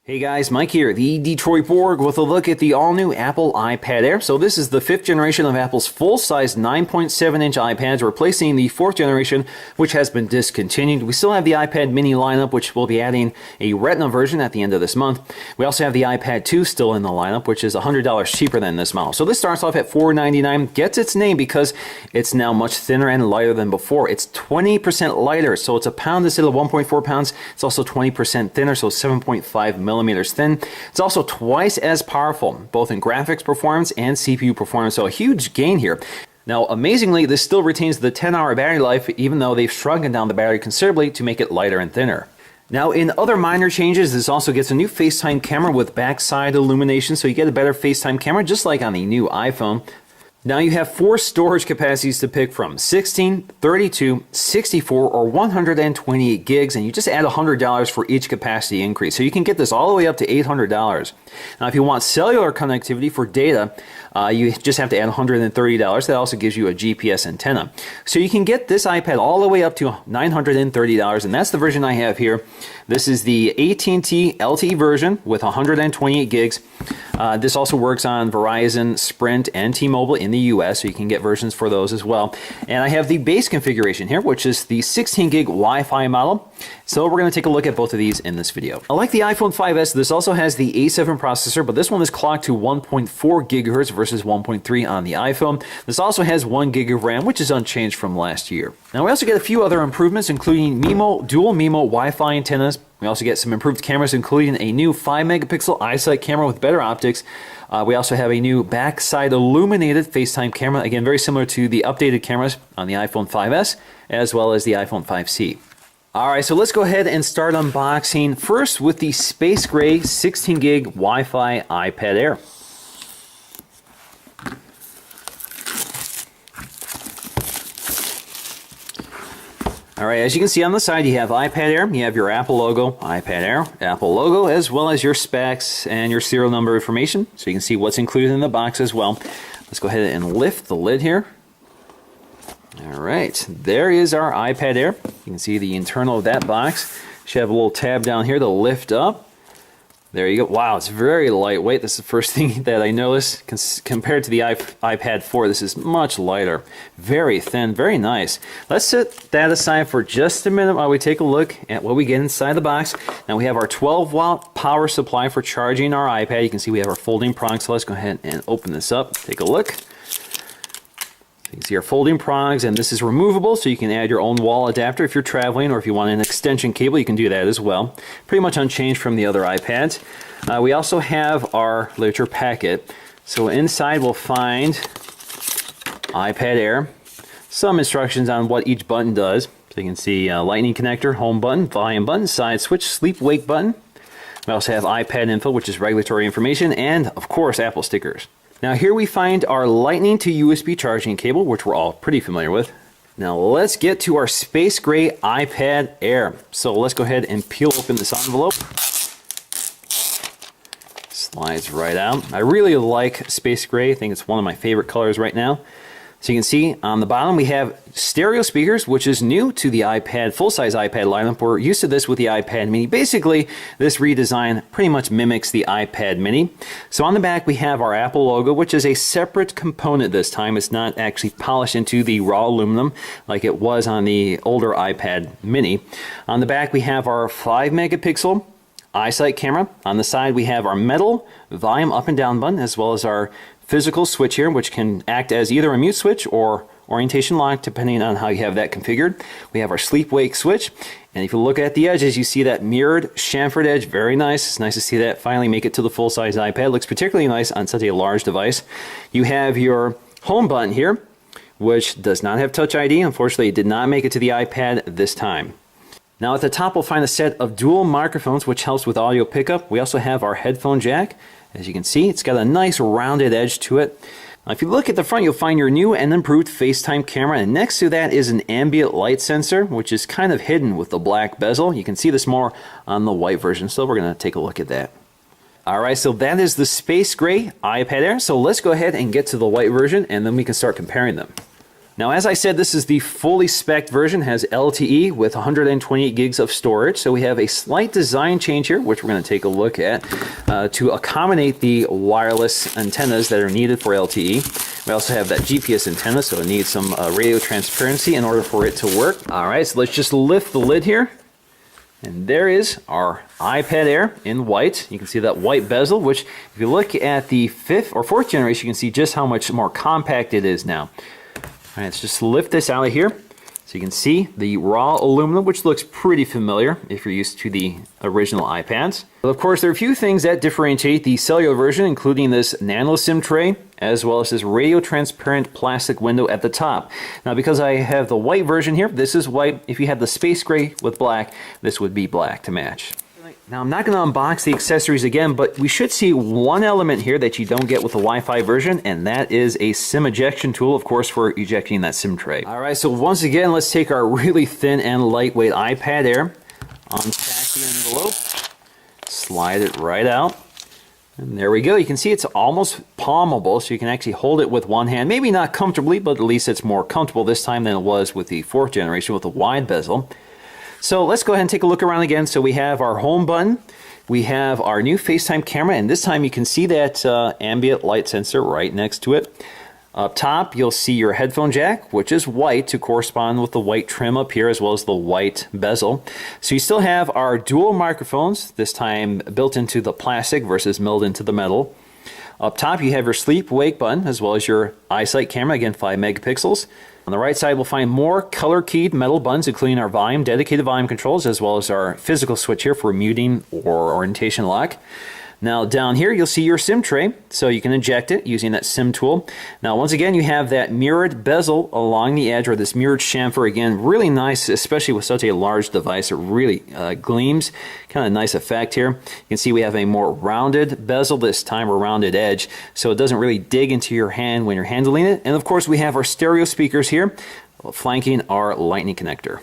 Hey guys, Mike here, the Detroit Borg, with a look at the all-new Apple iPad Air. So this is the 5th generation of Apple's full-size 9.7-inch iPads, replacing the 4th generation, which has been discontinued. We still have the iPad mini lineup, which will be adding a Retina version at the end of this month. We also have the iPad 2 still in the lineup, which is $100 cheaper than this model. So this starts off at $499, gets its name because it's now much thinner and lighter than before. It's 20% lighter, so it's a pound instead of 1.4 pounds. It's also 20% thinner, so 7.5 millimeters thin. It's also twice as powerful, both in graphics performance and CPU performance, so a huge gain here. Now, amazingly, this still retains the 10-hour battery life, even though they've shrunken down the battery considerably to make it lighter and thinner. Now, in other minor changes, this also gets a new FaceTime camera with backside illumination, so you get a better FaceTime camera, just like on the new iPhone. Now you have 4 storage capacities to pick from: 16, 32, 64, or 128 gigs, and you just add $100 for each capacity increase. So you can get this all the way up to $800. Now if you want cellular connectivity for data, you just have to add $130. That also gives you a GPS antenna. So you can get this iPad all the way up to $930, and that's the version I have here. This is the AT&T LTE version with 128 gigs. This also works on Verizon, Sprint, and T-Mobile in the US, so you can get versions for those as well. And I have the base configuration here, which is the 16 gig Wi-Fi model. So we're going to take a look at both of these in this video. Like the iPhone 5S, this also has the A7 processor, but this one is clocked to 1.4 gigahertz versus 1.3 on the iPhone. This also has 1 gig of RAM, which is unchanged from last year. Now we also get a few other improvements, including dual MIMO Wi-Fi antennas. We also get some improved cameras, including a new 5-megapixel iSight camera with better optics. We also have a new backside illuminated FaceTime camera, again very similar to the updated cameras on the iPhone 5S as well as the iPhone 5C. Alright, so let's go ahead and start unboxing first with the Space Gray 16 gig Wi-Fi iPad Air. Alright, as you can see on the side, you have iPad Air, you have your Apple logo, iPad Air, Apple logo, as well as your specs and your serial number information, so you can see what's included in the box as well. Let's go ahead and lift the lid here. Alright, there is our iPad Air. You can see the internal of that box. You should have a little tab down here to lift up. There you go. Wow, it's very lightweight. This is the first thing that I noticed. Compared to the iPad 4, this is much lighter. Very thin, very nice. Let's set that aside for just a minute while we take a look at what we get inside the box. Now we have our 12-watt power supply for charging our iPad. You can see we have our folding prongs, so let's go ahead and open this up. Take a look. You can see our folding prongs, and this is removable, so you can add your own wall adapter if you're traveling, or if you want an extension cable, you can do that as well. Pretty much unchanged from the other iPads. We also have our literature packet. So inside we'll find iPad Air, some instructions on what each button does. So you can see lightning connector, home button, volume button, side switch, sleep wake button. We also have iPad info, which is regulatory information, and of course Apple stickers. Now here we find our Lightning to USB charging cable, which we're all pretty familiar with. Now let's get to our Space Gray iPad Air. So let's go ahead and peel open this envelope. Slides right out. I really like Space Gray. I think it's one of my favorite colors right now. So you can see on the bottom we have stereo speakers, which is new to the iPad, full-size iPad lineup. We're used to this with the iPad mini. Basically, this redesign pretty much mimics the iPad mini. So on the back we have our Apple logo, which is a separate component this time. It's not actually polished into the raw aluminum like it was on the older iPad mini. On the back we have our 5-megapixel iSight camera. On the side we have our metal volume up and down button, as well as our physical switch here, which can act as either a mute switch or orientation lock, depending on how you have that configured. We have our sleep wake switch, and if you look at the edges, you see that mirrored chamfered edge. Very nice. It's nice to see that finally make it to the full-size iPad. Looks particularly nice on such a large device. You have your home button here, which does not have Touch ID. Unfortunately, it did not make it to the iPad this time. Now at the top we'll find a set of dual microphones, which helps with audio pickup. We also have our headphone jack. As you can see, it's got a nice rounded edge to it. Now, if you look at the front, you'll find your new and improved FaceTime camera, and next to that is an ambient light sensor, which is kind of hidden with the black bezel. You can see this more on the white version, so we're going to take a look at that. Alright, so that is the Space Gray iPad Air. So let's go ahead and get to the white version, and then we can start comparing them. Now, as I said, this is the fully spec'd version, has LTE with 128 gigs of storage. So we have a slight design change here, which we're going to take a look at, to accommodate the wireless antennas that are needed for LTE. We also have that GPS antenna, so it needs some radio transparency in order for it to work. All right, so let's just lift the lid here. And there is our iPad Air in white. You can see that white bezel, which if you look at the 5th or 4th generation, you can see just how much more compact it is now. All right, let's just lift this out of here. So you can see the raw aluminum, which looks pretty familiar if you're used to the original iPads. But of course, there are a few things that differentiate the cellular version, including this nano SIM tray, as well as this radio transparent plastic window at the top. Now, because I have the white version here, this is white. If you have the space gray with black, this would be black to match. Now, I'm not going to unbox the accessories again, but we should see one element here that you don't get with the Wi-Fi version, and that is a SIM ejection tool, of course, for ejecting that SIM tray. All right, so once again, let's take our really thin and lightweight iPad Air, unpack the envelope, slide it right out, and there we go. You can see it's almost palmable, so you can actually hold it with one hand. Maybe not comfortably, but at least it's more comfortable this time than it was with the 4th generation with the wide bezel. So let's go ahead and take a look around again. So we have our home button, we have our new FaceTime camera, and this time you can see that ambient light sensor right next to it. Up top, you'll see your headphone jack, which is white to correspond with the white trim up here, as well as the white bezel. So you still have our dual microphones, this time built into the plastic versus milled into the metal. Up top, you have your sleep-wake button, as well as your eyesight camera, again 5 megapixels. On the right side, we'll find more color-keyed metal buttons, including our volume, dedicated volume controls, as well as our physical switch here for muting or orientation lock. Now down here, you'll see your SIM tray, so you can eject it using that SIM tool. Now once again, you have that mirrored bezel along the edge, or this mirrored chamfer. Again, really nice, especially with such a large device. It really gleams. Kind of nice effect here. You can see we have a more rounded bezel this time, a rounded edge, so it doesn't really dig into your hand when you're handling it. And of course, we have our stereo speakers here, flanking our lightning connector.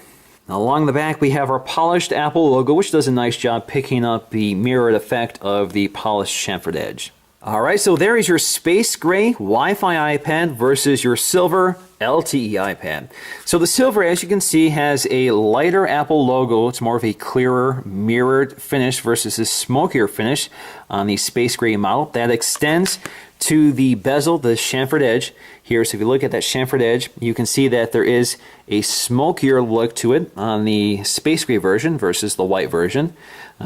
Now, along the back, we have our polished Apple logo, which does a nice job picking up the mirrored effect of the polished chamfered edge. All right, so there is your space gray Wi-Fi iPad versus your silver LTE iPad. So the silver, as you can see, has a lighter Apple logo. It's more of a clearer, mirrored finish versus this smokier finish on the space gray model. That extends to the bezel, the chamfered edge here. So if you look at that chamfered edge, you can see that there is a smokier look to it on the space gray version versus the white version.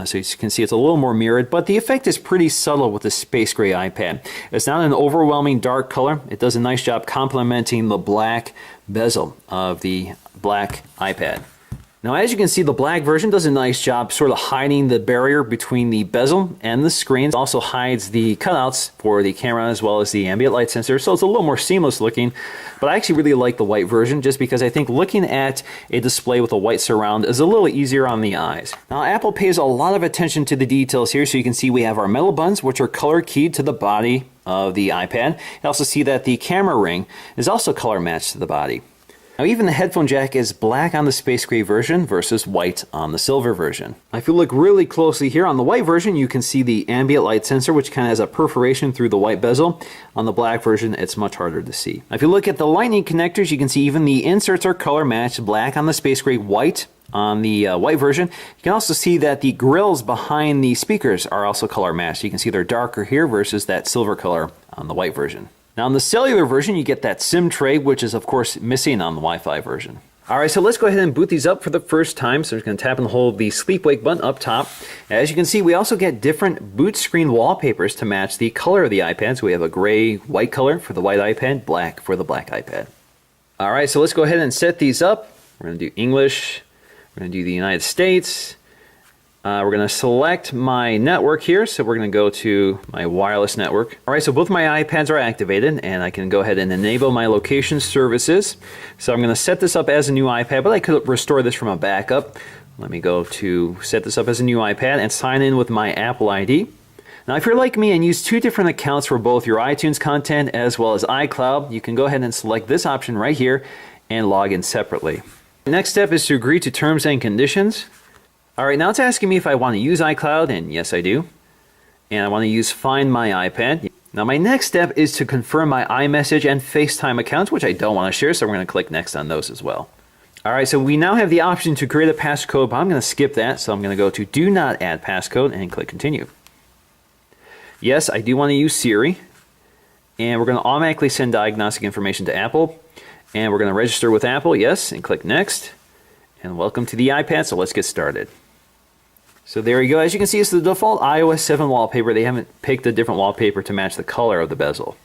So you can see it's a little more mirrored, but the effect is pretty subtle with the space gray iPad. It's not an overwhelming dark color. It does a nice job complementing the black bezel of the black iPad. Now, as you can see, the black version does a nice job sort of hiding the barrier between the bezel and the screen. It also hides the cutouts for the camera as well as the ambient light sensor, so it's a little more seamless looking. But I actually really like the white version just because I think looking at a display with a white surround is a little easier on the eyes. Now, Apple pays a lot of attention to the details here, so you can see we have our metal buttons, which are color keyed to the body of the iPad. You also see that the camera ring is also color matched to the body. Now, even the headphone jack is black on the space gray version versus white on the silver version. Now, if you look really closely here on the white version, you can see the ambient light sensor, which kind of has a perforation through the white bezel. On the black version, it's much harder to see. Now, if you look at the lightning connectors, you can see even the inserts are color matched, black on the space gray, white on the white version. You can also see that the grills behind the speakers are also color matched. You can see they're darker here versus that silver color on the white version. Now, in the cellular version, you get that SIM tray, which is, of course, missing on the Wi-Fi version. All right, so let's go ahead and boot these up for the first time. So I'm just going to tap and hold the sleep-wake button up top. As you can see, we also get different boot screen wallpapers to match the color of the iPad. So we have a gray, white color for the white iPad, black for the black iPad. All right, so let's go ahead and set these up. We're going to do English. We're going to do the United States. We're going to select my network here, so we're going to go to my wireless network. All right, so both my iPads are activated, and I can go ahead and enable my location services. So I'm going to set this up as a new iPad, but I could restore this from a backup. Let me go to set this up as a new iPad and sign in with my Apple ID. Now, if you're like me and use 2 different accounts for both your iTunes content as well as iCloud, you can go ahead and select this option right here and log in separately. The next step is to agree to terms and conditions. All right, now it's asking me if I want to use iCloud, and yes, I do. And I want to use Find My iPad. Now my next step is to confirm my iMessage and FaceTime accounts, which I don't want to share, so we're going to click next on those as well. Alright, so we now have the option to create a passcode, but I'm going to skip that, so I'm going to go to Do Not Add Passcode and click Continue. Yes, I do want to use Siri, and we're going to automatically send diagnostic information to Apple, and we're going to register with Apple, yes, and click Next, and welcome to the iPad, so let's get started. So there you go. As you can see, it's the default iOS 7 wallpaper. They haven't picked a different wallpaper to match the color of the bezel.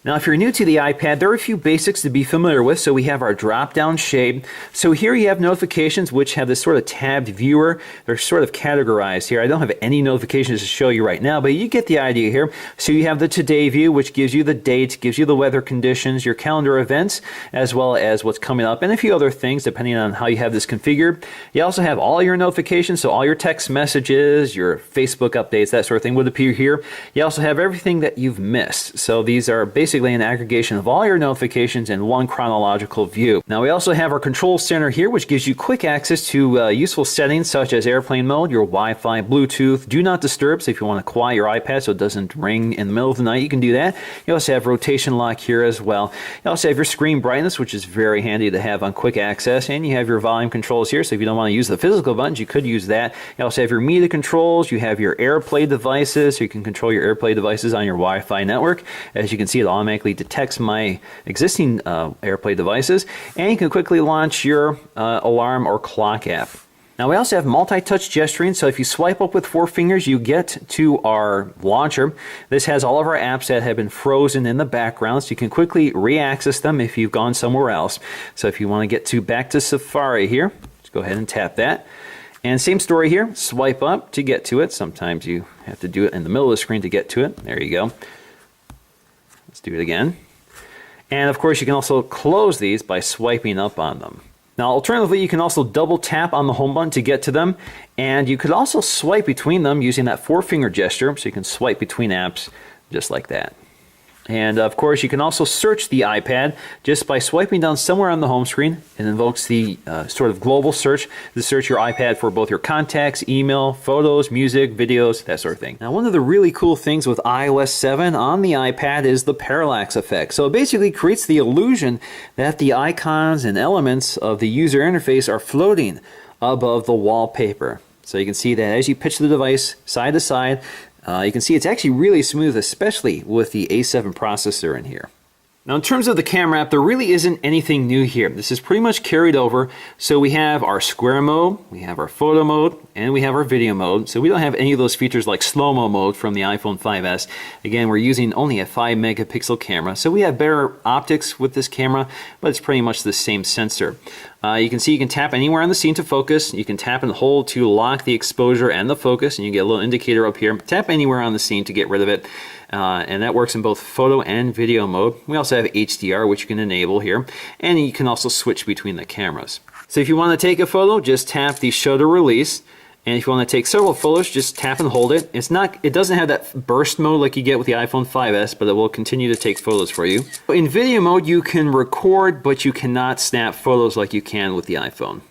Now, if you're new to the iPad, there are a few basics to be familiar with. So we have our drop-down shade. So here you have notifications, which have this sort of tabbed viewer. They're sort of categorized here. I don't have any notifications to show you right now, but you get the idea here. So you have the Today view, which gives you the date, gives you the weather conditions, your calendar events, as well as what's coming up, and a few other things depending on how you have this configured. You also have all your notifications, so all your text messages, your Facebook updates, that sort of thing would appear here. You also have everything that you've missed. So these are basically an aggregation of all your notifications in one chronological view. Now we also have our control center here, which gives you quick access to useful settings such as airplane mode, your Wi-Fi, Bluetooth, do not disturb, so if you want to quiet your iPad so it doesn't ring in the middle of the night, you can do that. You also have rotation lock here as well. You also have your screen brightness, which is very handy to have on quick access, and you have your volume controls here, so if you don't want to use the physical buttons, you could use that. You also have your media controls, you have your AirPlay devices, so you can control your AirPlay devices on your Wi-Fi network. As you can see, it automatically detects my existing AirPlay devices, and you can quickly launch your alarm or clock app. Now we also have multi-touch gesturing, so if you swipe up with 4 fingers, you get to our launcher. This has all of our apps that have been frozen in the background, so you can quickly re-access them if you've gone somewhere else. So if you want to get back to Safari here, just go ahead and tap that. And same story here, swipe up to get to it. Sometimes you have to do it in the middle of the screen to get to it. There you go. Let's do it again. And of course you can also close these by swiping up on them. Now alternatively, you can also double tap on the home button to get to them, and you could also swipe between them using that 4-finger gesture, so you can swipe between apps just like that. And of course you can also search the iPad just by swiping down somewhere on the home screen. It invokes the sort of global search to search your iPad for both your contacts, email, photos, music, videos, that sort of thing. Now one of the really cool things with iOS 7 on the iPad is the parallax effect. So it basically creates the illusion that the icons and elements of the user interface are floating above the wallpaper. So you can see that as you pitch the device side to side, you can see it's actually really smooth, especially with the A7 processor in here. Now in terms of the camera app, there really isn't anything new here. This is pretty much carried over. So we have our square mode, we have our photo mode, and we have our video mode. So we don't have any of those features like slow-mo mode from the iPhone 5S. Again, we're using only a 5-megapixel camera. So we have better optics with this camera, but it's pretty much the same sensor. You can see you can tap anywhere on the scene to focus. You can tap and hold to lock the exposure and the focus, and you get a little indicator up here. Tap anywhere on the scene to get rid of it. And that works in both photo and video mode. We also have HDR, which you can enable here, and you can also switch between the cameras. So if you want to take a photo, just tap the shutter release, and if you want to take several photos, just tap and hold it. It doesn't have that burst mode like you get with the iPhone 5S, but it will continue to take photos for you. In video mode, you can record, but you cannot snap photos like you can with the iPhone.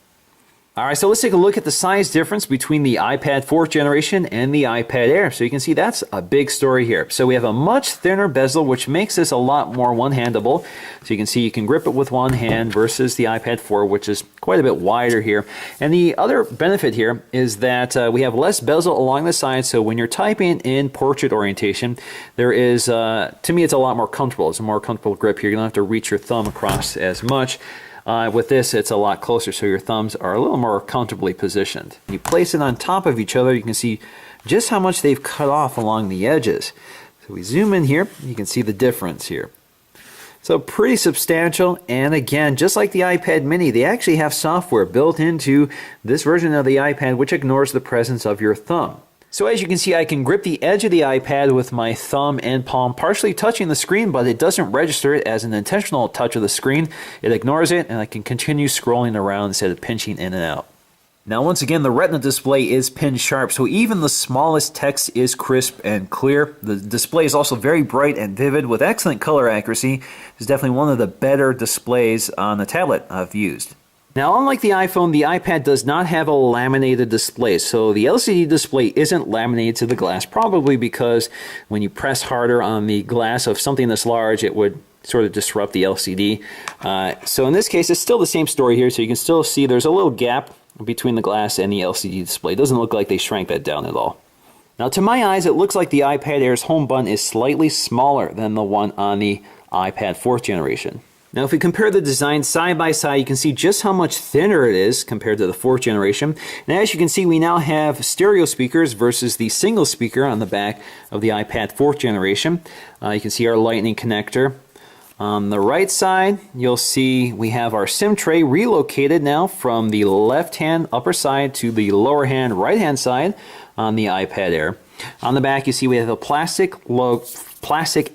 Alright, so let's take a look at the size difference between the iPad 4th generation and the iPad Air. So you can see that's a big story here. So we have a much thinner bezel, which makes this a lot more one-handable. So you can see you can grip it with one hand versus the iPad 4, which is quite a bit wider here. And the other benefit here is that we have less bezel along the side, so when you're typing in portrait orientation, there is, to me, it's a lot more comfortable. It's a more comfortable grip here. You don't have to reach your thumb across as much. With this, it's a lot closer, so your thumbs are a little more comfortably positioned. You place it on top of each other, you can see just how much they've cut off along the edges. So we zoom in here, you can see the difference here. So pretty substantial, and again, just like the iPad mini, they actually have software built into this version of the iPad which ignores the presence of your thumb. So as you can see, I can grip the edge of the iPad with my thumb and palm partially touching the screen, but it doesn't register it as an intentional touch of the screen. It ignores it, and I can continue scrolling around instead of pinching in and out. Now once again, the Retina display is pin sharp, so even the smallest text is crisp and clear. The display is also very bright and vivid with excellent color accuracy. It's definitely one of the better displays on the tablet I've used. Now, unlike the iPhone, the iPad does not have a laminated display, so the LCD display isn't laminated to the glass, probably because when you press harder on the glass of something this large, it would sort of disrupt the LCD. So in this case, it's still the same story here, so you can still see there's a little gap between the glass and the LCD display. It doesn't look like they shrank that down at all. Now, to my eyes, it looks like the iPad Air's home button is slightly smaller than the one on the iPad 4th generation. Now, if we compare the design side by side, you can see just how much thinner it is compared to the 4th generation. And as you can see, we now have stereo speakers versus the single speaker on the back of the iPad 4th generation. You can see our Lightning connector. On the right side, you'll see we have our SIM tray relocated now from the left-hand upper side to the lower-hand right-hand side on the iPad Air. On the back, you see we have a plastic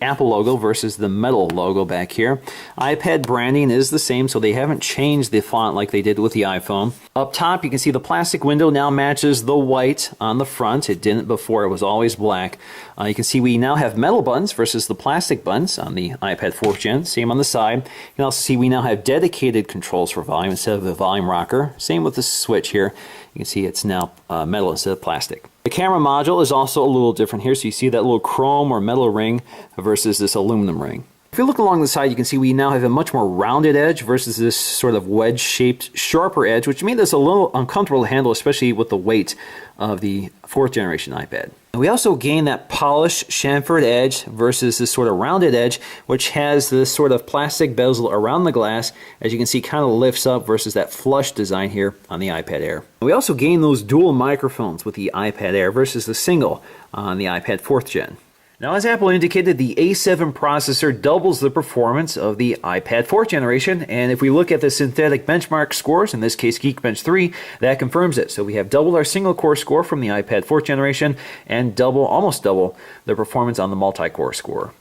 Apple logo versus the metal logo back here. iPad branding is the same, so they haven't changed the font like they did with the iPhone. Up top, you can see the plastic window now matches the white on the front. It didn't before, it was always black. You can see we now have metal buttons versus the plastic buttons on the iPad 4th gen. Same on the side. You can also see we now have dedicated controls for volume instead of the volume rocker. Same with the switch here. You can see it's now metal instead of plastic. The camera module is also a little different here, so you see that little chrome or metal ring versus this aluminum ring. If you look along the side, you can see we now have a much more rounded edge versus this sort of wedge-shaped, sharper edge, which made this a little uncomfortable to handle, especially with the weight of the 4th generation iPad. And we also gained that polished chamfered edge versus this sort of rounded edge, which has this sort of plastic bezel around the glass, as you can see kind of lifts up versus that flush design here on the iPad Air. And we also gained those dual microphones with the iPad Air versus the single on the iPad 4th gen. Now, as Apple indicated, the A7 processor doubles the performance of the iPad 4th generation, and if we look at the synthetic benchmark scores, in this case Geekbench 3, that confirms it. So we have doubled our single-core score from the iPad 4th generation, and almost double the performance on the multi-core score.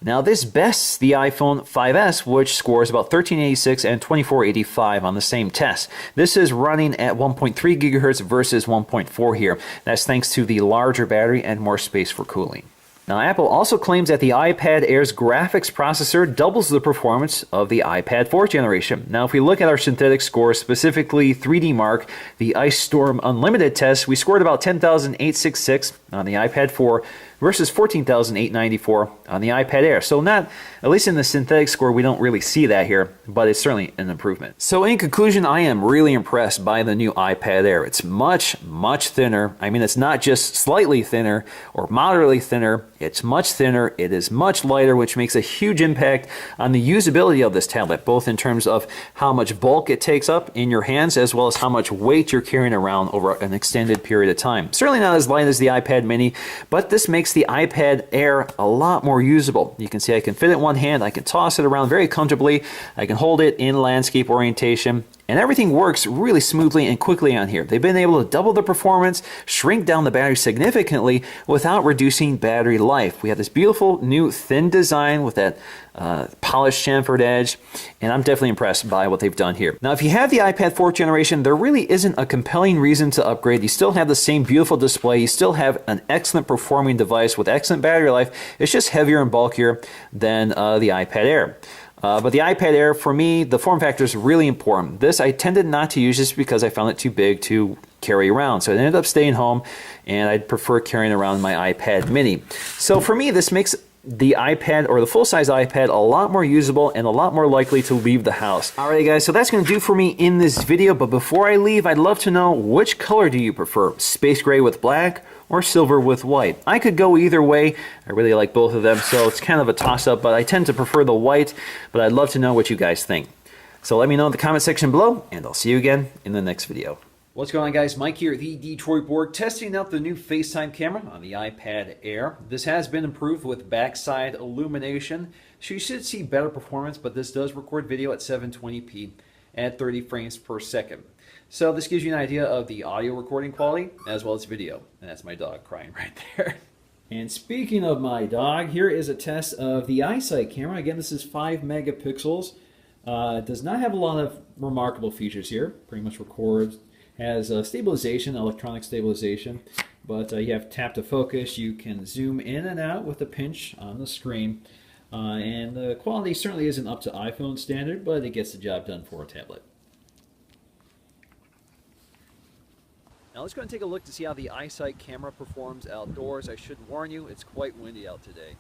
Now, this bests the iPhone 5S, which scores about 1386 and 2485 on the same test. This is running at 1.3 gigahertz versus 1.4 here. That's thanks to the larger battery and more space for cooling. Now, Apple also claims that the iPad Air's graphics processor doubles the performance of the iPad 4th generation. Now, if we look at our synthetic scores, specifically 3D Mark, the Ice Storm Unlimited test, we scored about 10,866 on the iPad 4 versus 14,894 on the iPad Air. So not, at least in the synthetic score, we don't really see that here, but it's certainly an improvement. So in conclusion, I am really impressed by the new iPad Air. It's much, much thinner. I mean, it's not just slightly thinner or moderately thinner. It's much thinner. It is much lighter, which makes a huge impact on the usability of this tablet, both in terms of how much bulk it takes up in your hands, as well as how much weight you're carrying around over an extended period of time. Certainly not as light as the iPad mini, but this makes the iPad Air a lot more usable. You can see I can fit it in one hand, I can toss it around very comfortably, I can hold it in landscape orientation, and everything works really smoothly and quickly on here. They've been able to double the performance, shrink down the battery significantly without reducing battery life. We have this beautiful new thin design with that polished chamfered edge, and I'm definitely impressed by what they've done here. Now, if you have the iPad 4th generation, there really isn't a compelling reason to upgrade. You still have the same beautiful display. You still have an excellent performing device with excellent battery life. It's just heavier and bulkier than the iPad Air. But the iPad Air, for me, the form factor is really important. This I tended not to use just because I found it too big to carry around. So I ended up staying home, and I'd prefer carrying around my iPad mini. So for me, this makes the iPad, or the full-size iPad, a lot more usable and a lot more likely to leave the house. Alright guys, so that's going to do for me in this video, but before I leave, I'd love to know, which color do you prefer? Space gray with black or silver with white? I could go either way. I really like both of them, so it's kind of a toss-up, but I tend to prefer the white, but I'd love to know what you guys think. So let me know in the comment section below, and I'll see you again in the next video. What's going on, guys? Mike here, the Detroit Borg, testing out the new FaceTime camera on the iPad Air. This has been improved with backside illumination, so you should see better performance, but this does record video at 720p at 30 frames per second. So this gives you an idea of the audio recording quality as well as video. And that's my dog crying right there. And speaking of my dog, here is a test of the iSight camera. Again, this is 5 megapixels. It does not have a lot of remarkable features here. Pretty much records, has stabilization, electronic stabilization, but you have tap to focus. You can zoom in and out with a pinch on the screen. And the quality certainly isn't up to iPhone standard, but it gets the job done for a tablet. Now let's go and take a look to see how the iSight camera performs outdoors. I should warn you, it's quite windy out today.